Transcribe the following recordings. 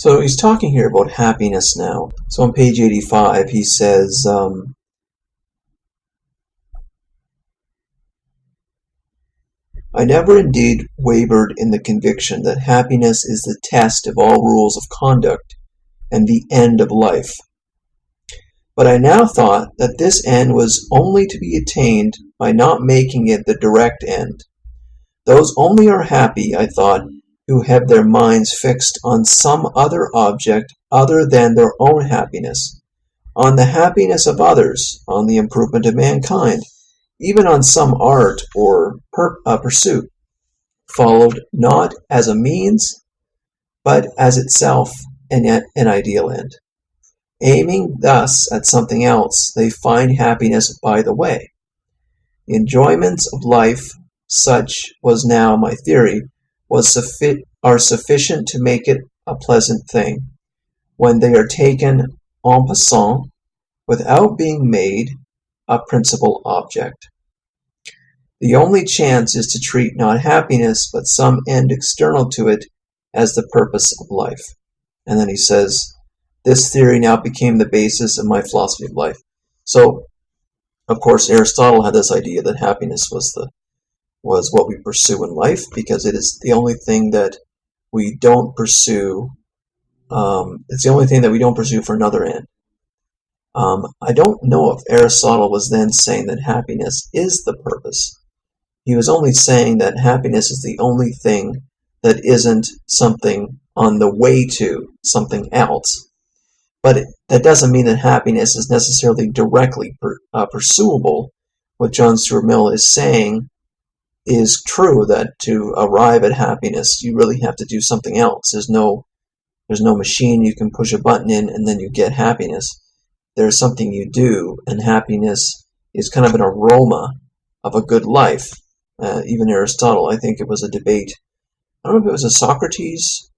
So he's talking here about happiness now. So on page 85, he says, I never indeed wavered in the conviction that happiness is the test of all rules of conduct and the end of life. But I now thought that this end was only to be attained by not making it the direct end. Those only are happy, I thought, who have their minds fixed on some other object other than their own happiness, on the happiness of others, on the improvement of mankind, even on some art or pursuit, followed not as a means, but as itself an ideal end. Aiming thus at something else, they find happiness by the way. The enjoyments of life, such was now my theory, are sufficient to make it a pleasant thing, when they are taken en passant, without being made a principal object. The only chance is to treat not happiness, but some end external to it, as the purpose of life. And then he says, this theory now became the basis of my philosophy of life. So, of course, Aristotle had this idea that happiness was what we pursue in life, because it is the only thing that we don't pursue. It's the only thing that we don't pursue for another end. I don't know if Aristotle was then saying that happiness is the purpose. He was only saying that happiness is the only thing that isn't something on the way to something else. But that doesn't mean that happiness is necessarily directly pursuable. What John Stuart Mill is saying is true, that to arrive at happiness, you really have to do something else. There's no machine you can push a button in and then you get happiness. There's something you do, and happiness is kind of an aroma of a good life. Even Aristotle, I think it was a debate. I don't know if it was a Socrates.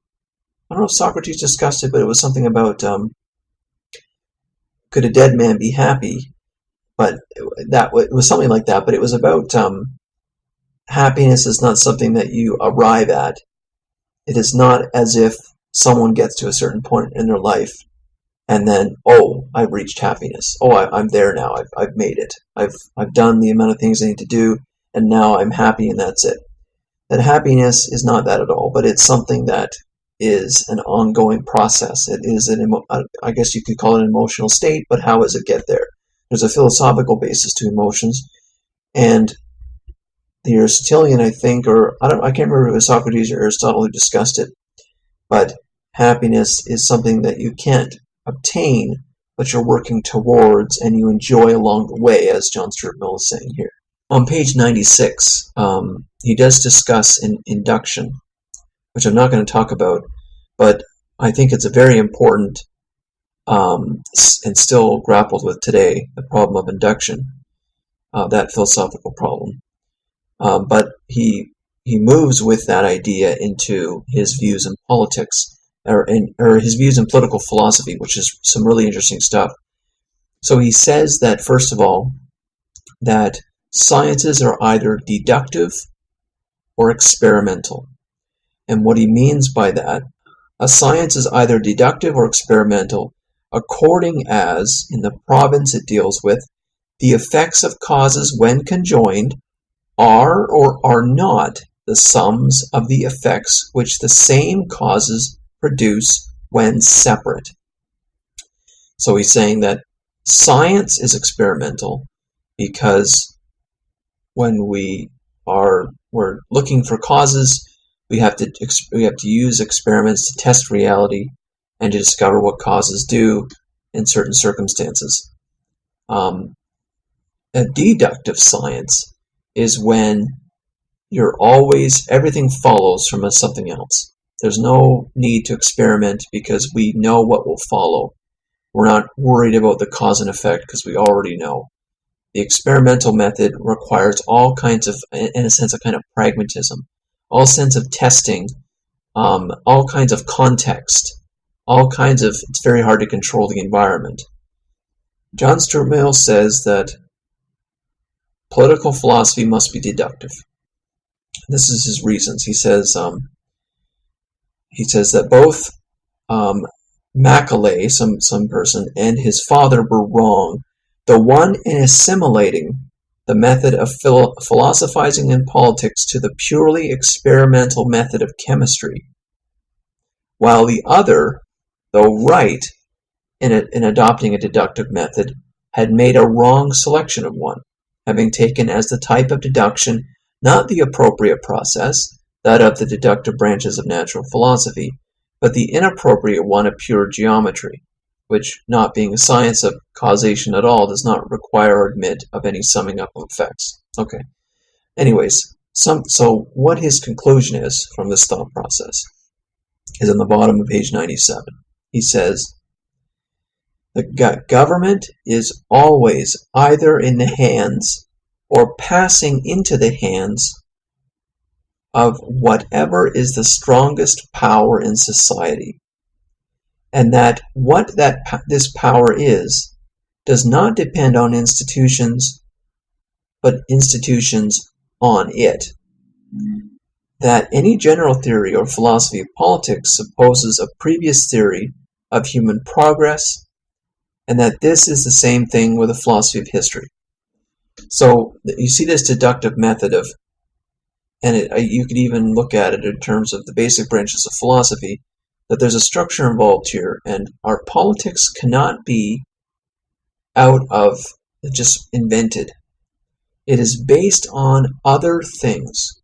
I don't know if Socrates discussed it, but it was something about could a dead man be happy? But it was something like that. But it was about happiness is not something that you arrive at. It is not as if someone gets to a certain point in their life and then, oh, I've reached happiness. Oh, I'm there now. I've made it. I've done the amount of things I need to do, and now I'm happy, and that's it. That happiness is not that at all, but it's something that is an ongoing process. It is I guess you could call it an emotional state, but how does it get there? There's a philosophical basis to emotions, and the Aristotelian, I think, or I can't remember if it was Socrates or Aristotle who discussed it, but happiness is something that you can't obtain, but you're working towards, and you enjoy along the way, as John Stuart Mill is saying here. On page 96, he does discuss induction, which I'm not going to talk about, but I think it's a very important and still grappled with today, the problem of induction, that philosophical problem. But he moves with that idea into his views in politics, or his views in political philosophy, which is some really interesting stuff. So he says that, first of all, that sciences are either deductive or experimental. And what he means by that, a science is either deductive or experimental, according as, in the province it deals with, the effects of causes when conjoined are or are not the sums of the effects which the same causes produce when separate. So he's saying that science is experimental because when we're looking for causes, we have to use experiments to test reality and to discover what causes do in certain circumstances. A deductive science is when everything follows from something else. There's no need to experiment because we know what will follow. We're not worried about the cause and effect because we already know. The experimental method requires all kinds of, in a sense, a kind of pragmatism, all sense of testing, all kinds of context, it's very hard to control the environment. John Stuart Mill says that political philosophy must be deductive. This is his reasons. He says that both Macaulay, some person, and his father were wrong. The one in assimilating the method of philosophizing in politics to the purely experimental method of chemistry, while the other, though right in adopting a deductive method, had made a wrong selection of one, having taken as the type of deduction not the appropriate process, that of the deductive branches of natural philosophy, but the inappropriate one of pure geometry, which, not being a science of causation at all, does not require or admit of any summing up of effects. Okay. Anyways, so what his conclusion is from this thought process is on the bottom of page 97. He says, the government is always either in the hands or passing into the hands of whatever is the strongest power in society, and that what this power is does not depend on institutions, but institutions on it. That any general theory or philosophy of politics supposes a previous theory of human progress, and that this is the same thing with a philosophy of history. So you see this deductive method of, and you could even look at it in terms of the basic branches of philosophy, that there's a structure involved here, and our politics cannot be out of just invented. It is based on other things.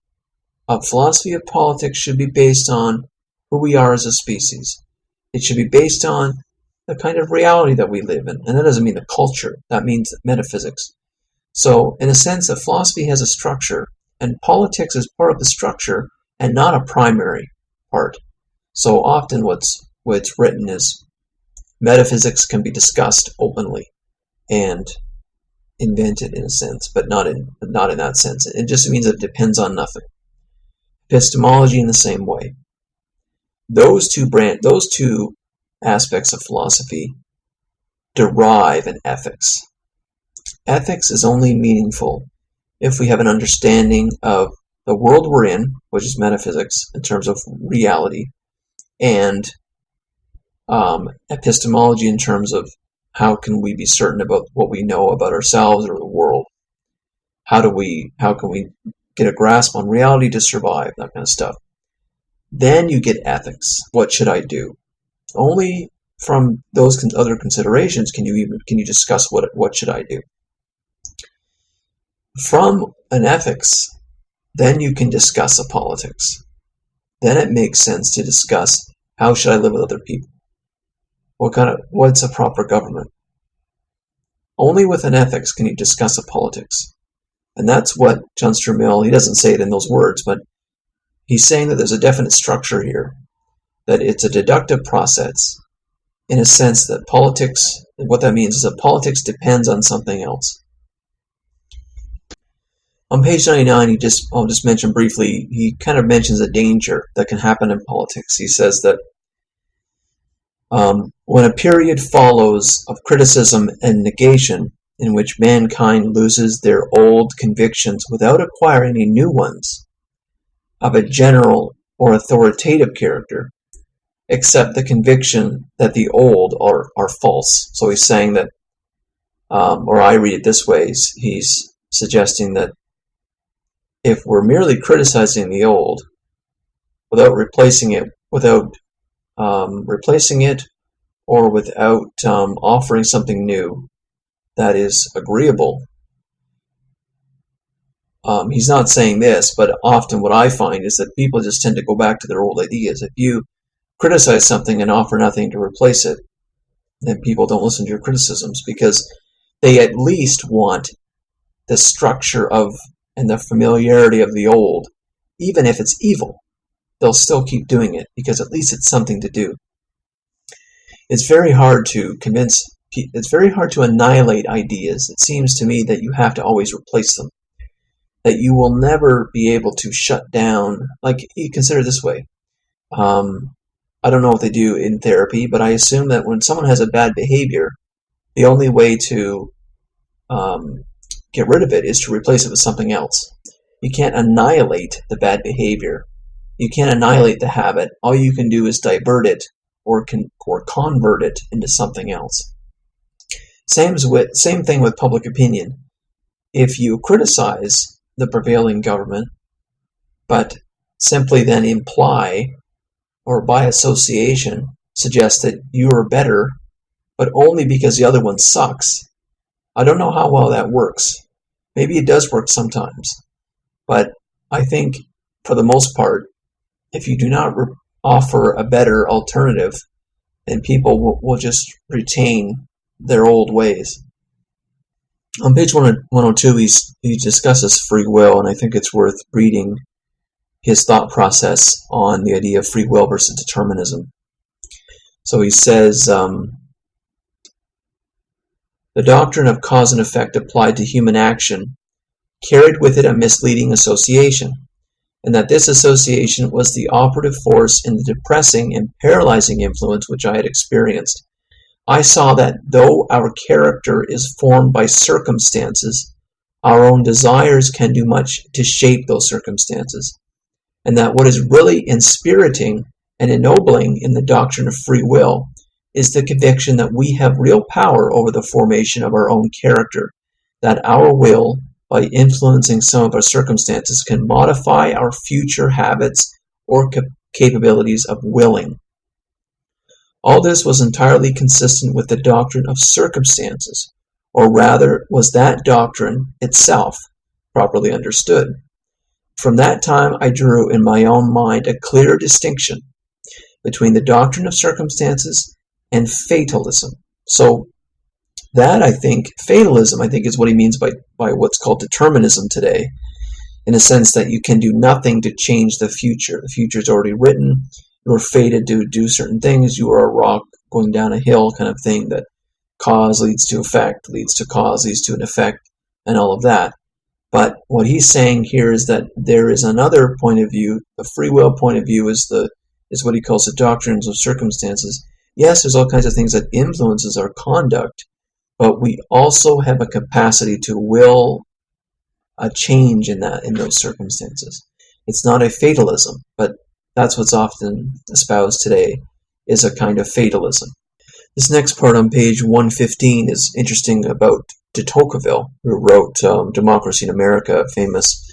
A philosophy of politics should be based on who we are as a species. It should be based on the kind of reality that we live in. And that doesn't mean the culture. That means metaphysics. So, in a sense, a philosophy has a structure, and politics is part of the structure and not a primary part. So often what's written is metaphysics can be discussed openly and invented in a sense, but not in that sense. It just means it depends on nothing. Epistemology in the same way. Those two aspects of philosophy derive in ethics. Ethics is only meaningful if we have an understanding of the world we're in, which is metaphysics in terms of reality, and epistemology in terms of how can we be certain about what we know about ourselves or the world. How can we get a grasp on reality to survive, that kind of stuff. Then you get ethics. What should I do? Only from those other considerations can you discuss what should I do. From an ethics, then you can discuss a politics. Then it makes sense to discuss how should I live with other people. What's a proper government? Only with an ethics can you discuss a politics. And that's what John Stuart Mill, he doesn't say it in those words, but he's saying that there's a definite structure here, that it's a deductive process in a sense that politics, what that means is that politics depends on something else. On page 99, I'll just mention briefly, he kind of mentions a danger that can happen in politics. He says that when a period follows of criticism and negation in which mankind loses their old convictions without acquiring any new ones of a general or authoritative character, except the conviction that the old are false. So he's saying that, or I read it this way, he's suggesting that if we're merely criticizing the old without replacing it or without offering something new that is agreeable, he's not saying this, but often what I find is that people just tend to go back to their old ideas. If you criticize something and offer nothing to replace it, then people don't listen to your criticisms because they at least want the structure of and the familiarity of the old. Even if it's evil, they'll still keep doing it because at least it's something to do. It's very hard to annihilate ideas. It seems to me that you have to always replace them. That you will never be able to shut down, like you consider it this way. I don't know what they do in therapy, but I assume that when someone has a bad behavior, the only way to get rid of it is to replace it with something else. You can't annihilate the bad behavior. You can't annihilate the habit. All you can do is divert it or convert it into something else. Same thing with public opinion. If you criticize the prevailing government, but simply then imply, or by association, suggest that you are better, but only because the other one sucks, I don't know how well that works. Maybe it does work sometimes, but I think for the most part, if you do not offer a better alternative, then people will just retain their old ways. On page 102, he discusses free will, and I think it's worth reading his thought process on the idea of free will versus determinism. So he says, the doctrine of cause and effect applied to human action carried with it a misleading association, and that this association was the operative force in the depressing and paralyzing influence which I had experienced. I saw that though our character is formed by circumstances, our own desires can do much to shape those circumstances, and that what is really inspiriting and ennobling in the doctrine of free will is the conviction that we have real power over the formation of our own character, that our will, by influencing some of our circumstances, can modify our future habits or capabilities of willing. All this was entirely consistent with the doctrine of circumstances, or rather was that doctrine itself properly understood. From that time I drew in my own mind a clear distinction between the doctrine of circumstances and fatalism. So that, I think, fatalism, I think, is what he means by what's called determinism today, in a sense that you can do nothing to change the future. The future is already written. You are fated to do certain things. You are a rock going down a hill kind of thing, that cause leads to effect, leads to cause, leads to an effect, and all of that. But what he's saying here is that there is another point of view. The free will point of view is what he calls the doctrines of circumstances. Yes, there's all kinds of things that influences our conduct, but we also have a capacity to will a change in those circumstances. It's not a fatalism, but that's what's often espoused today, is a kind of fatalism. This next part on page 115 is interesting about de Tocqueville, who wrote Democracy in America, a famous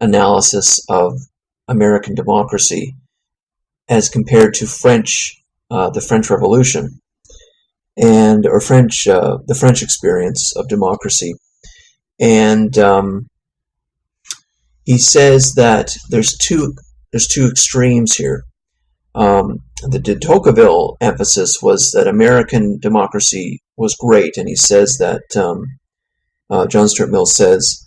analysis of American democracy as compared to the French Revolution, or the French experience of democracy. And he says that there's two extremes here. The de Tocqueville emphasis was that American democracy was great, and he says that John Stuart Mill says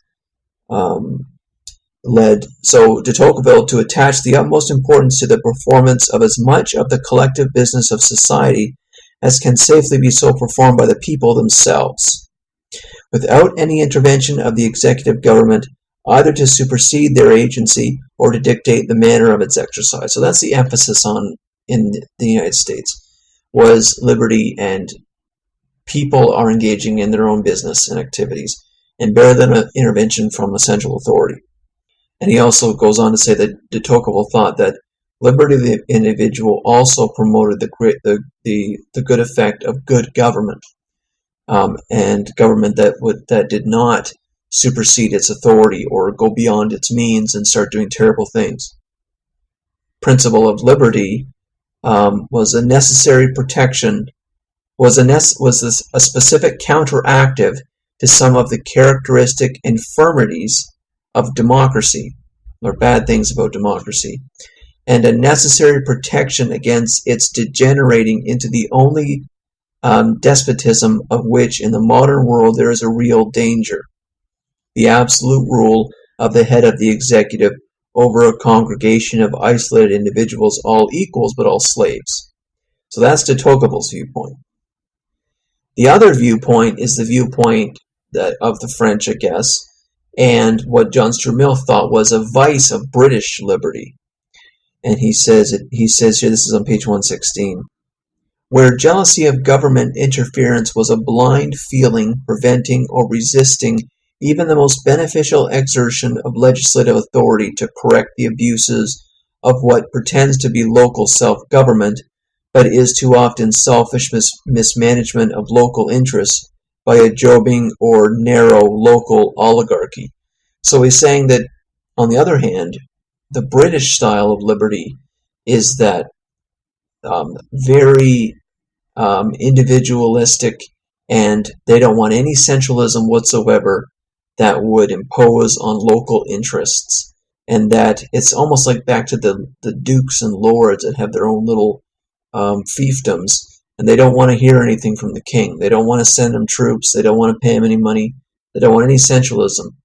led de Tocqueville to attach the utmost importance to the performance of as much of the collective business of society as can safely be so performed by the people themselves, without any intervention of the executive government, either to supersede their agency or to dictate the manner of its exercise. So that's the emphasis in the United States, was liberty, and people are engaging in their own business and activities, and better than an intervention from a central authority. And he also goes on to say that de Tocqueville thought that liberty of the individual also promoted the good effect of good government, and government that did not supersede its authority or go beyond its means and start doing terrible things. Principle of liberty was a necessary protection, was a specific counteractive to some of the characteristic infirmities of democracy, or bad things about democracy, and a necessary protection against its degenerating into the only despotism of which in the modern world there is a real danger: the absolute rule of the head of the executive over a congregation of isolated individuals, all equals but all slaves. So that's de Tocqueville's viewpoint. The other viewpoint is the viewpoint of the French, I guess, and what John Stuart Mill thought was a vice of British liberty. And he says here, this is on page 116, where jealousy of government interference was a blind feeling preventing or resisting even the most beneficial exertion of legislative authority to correct the abuses of what pretends to be local self-government, but is too often selfish mismanagement of local interests by a jobbing or narrow local oligarchy. So he's saying that, on the other hand, the British style of liberty is that very individualistic, and they don't want any centralism whatsoever that would impose on local interests. And that it's almost like back to the dukes and lords that have their own little fiefdoms, and they don't want to hear anything from the king. They don't want to send him troops. They don't want to pay him any money. They don't want any centralism.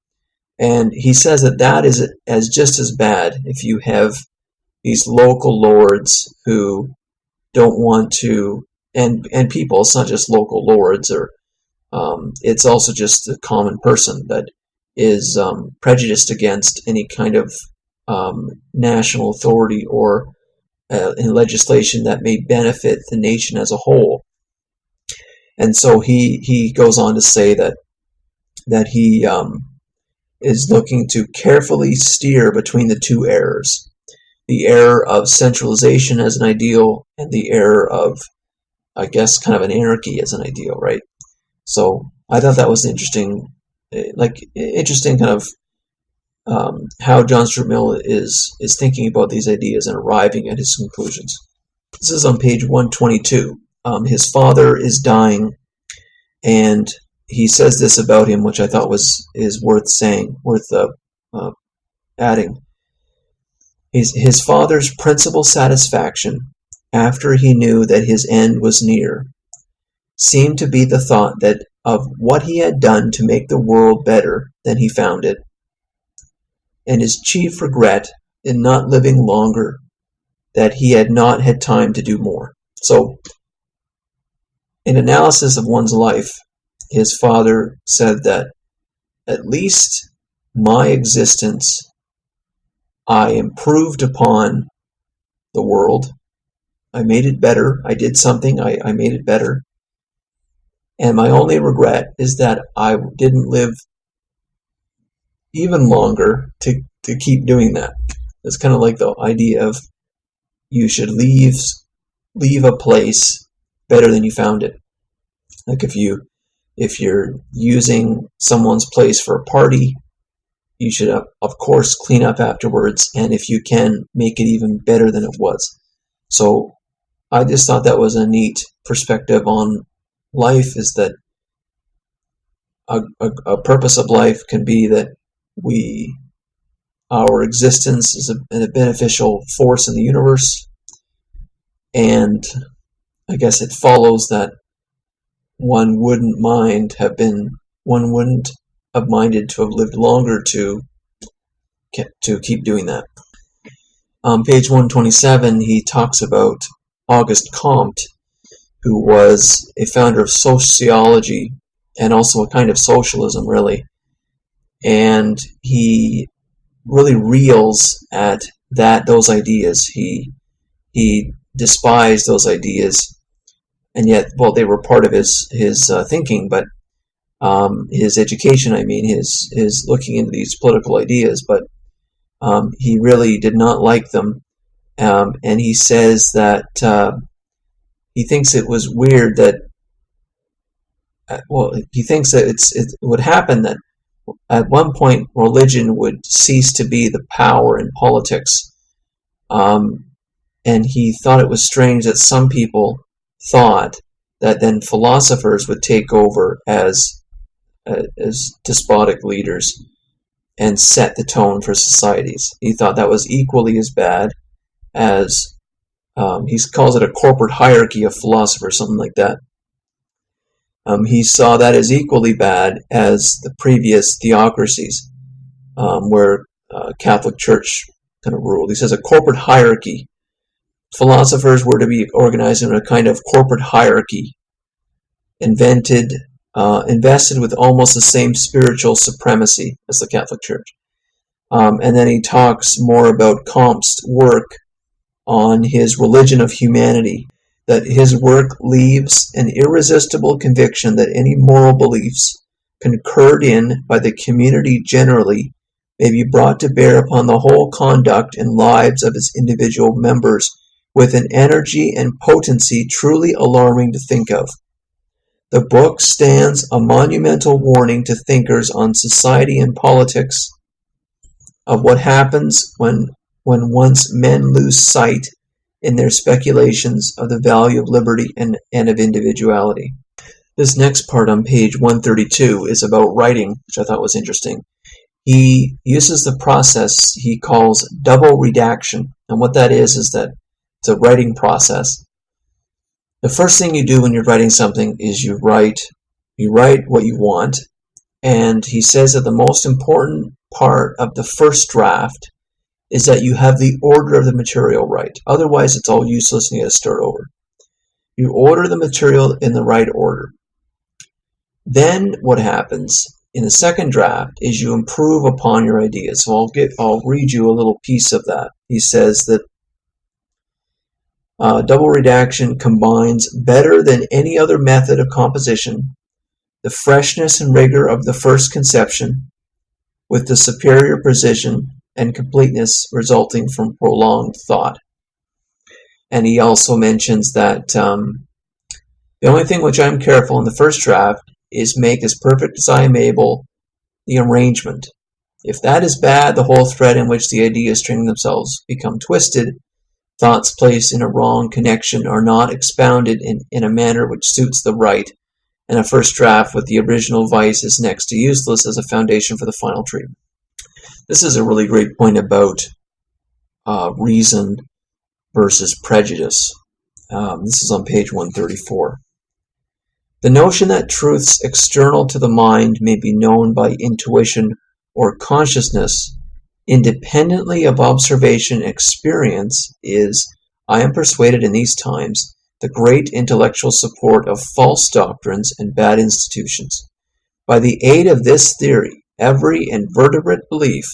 And he says that is as just as bad if you have these local lords who don't want to, and people, it's not just local lords, or it's also just the common person that is prejudiced against any kind of national authority or in legislation that may benefit the nation as a whole. And so he goes on to say that he is looking to carefully steer between the two errors: the error of centralization as an ideal, and the error of, I guess, kind of an anarchy as an ideal, right? So I thought that was interesting kind of how John Stuart Mill is thinking about these ideas and arriving at his conclusions. This is on page 122. His father is dying, and he says this about him, which I thought is worth saying, worth adding. His father's principal satisfaction, after he knew that his end was near, seemed to be the thought that of what he had done to make the world better than he found it, and his chief regret in not living longer, that he had not had time to do more. So, in analysis of one's life, his father said that at least my existence, I improved upon the world. I made it better. I did something. I made it better. And my only regret is that I didn't live even longer to keep doing that. It's kind of like the idea of you should leave a place better than you found it. Like if you're using someone's place for a party, you should of course clean up afterwards, and if you can, make it even better than it was. So I just thought that was a neat perspective on life, is that a purpose of life can be that our existence is a beneficial force in the universe, and I guess it follows that one wouldn't have minded to have lived longer to keep doing that. On page 127, he talks about Auguste Comte, who was a founder of sociology and also a kind of socialism, really. And he really reels at those ideas. He despised those ideas, and yet, well, they were part of his thinking, but his education, his looking into these political ideas, but he really did not like them. And he says that he thinks it was weird that, he thinks that it would happen that at one point religion would cease to be the power in politics. And he thought it was strange that some people thought that then philosophers would take over as despotic leaders and set the tone for societies. He thought that was equally as bad as, he calls it a corporate hierarchy of philosophers, something like that. He saw that as equally bad as the previous theocracies, where Catholic Church kind of ruled. He says a corporate hierarchy. Philosophers were to be organized in a kind of corporate hierarchy, invested with almost the same spiritual supremacy as the Catholic Church. And then he talks more about Comte's work on his religion of humanity, that his work leaves an irresistible conviction that any moral beliefs concurred in by the community generally may be brought to bear upon the whole conduct and lives of its individual members with an energy and potency truly alarming to think of. The book stands a monumental warning to thinkers on society and politics of what happens when once men lose sight in their speculations of the value of liberty and of individuality. This next part on page 132 is about writing, which I thought was interesting. He uses the process he calls double redaction, and what that is that it's a writing process. The first thing you do when you're writing something is you write what you want, and he says that the most important part of the first draft is that you have the order of the material right. Otherwise, it's all useless and you got to start over. You order the material in the right order. Then what happens in the second draft is you improve upon your ideas. So I'll read you a little piece of that. He says that double redaction combines better than any other method of composition the freshness and rigor of the first conception with the superior precision and completeness resulting from prolonged thought. And he also mentions that the only thing which I'm careful in the first draft is make as perfect as I am able the arrangement. If that is bad, the whole thread in which the ideas string themselves become twisted, thoughts placed in a wrong connection are not expounded in a manner which suits the right, and a first draft with the original vice is next to useless as a foundation for the final treatment. This is a really great point about reason versus prejudice. This is on page 134. The notion that truths external to the mind may be known by intuition or consciousness independently of observation and experience is, I am persuaded in these times, the great intellectual support of false doctrines and bad institutions. By the aid of this theory, every inveterate belief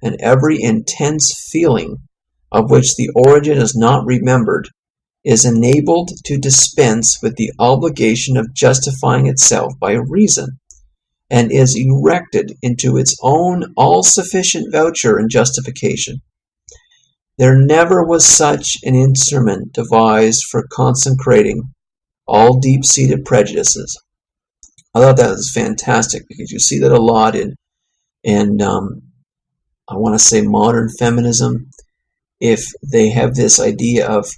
and every intense feeling of which the origin is not remembered is enabled to dispense with the obligation of justifying itself by reason, and is erected into its own all-sufficient voucher and justification. There never was such an instrument devised for consecrating all deep-seated prejudices. I thought that was fantastic because you see that a lot in I want to say modern feminism. If they have this idea of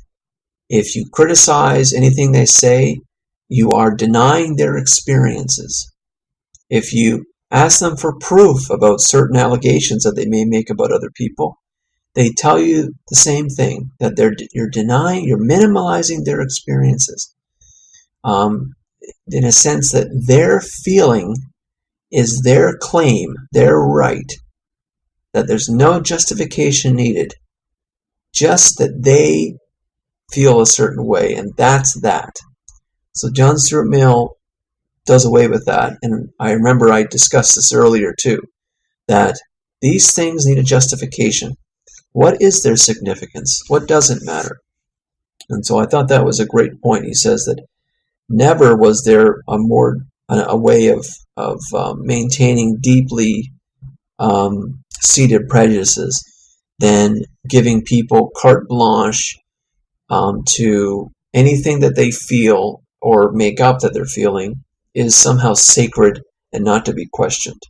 if you criticize anything they say, you are denying their experiences. If you ask them for proof about certain allegations that they may make about other people, they tell you the same thing, that you're denying, you're minimalizing their experiences. In a sense that their feeling is their claim, their right, that there's no justification needed, just that they feel a certain way, and that's that. So John Stuart Mill does away with that, and I remember I discussed this earlier too, that these things need a justification. What is their significance? What doesn't matter? And so I thought that was a great point. He says that never was there a way of maintaining deeply seated prejudices than giving people carte blanche to anything that they feel or make up that they're feeling is somehow sacred and not to be questioned.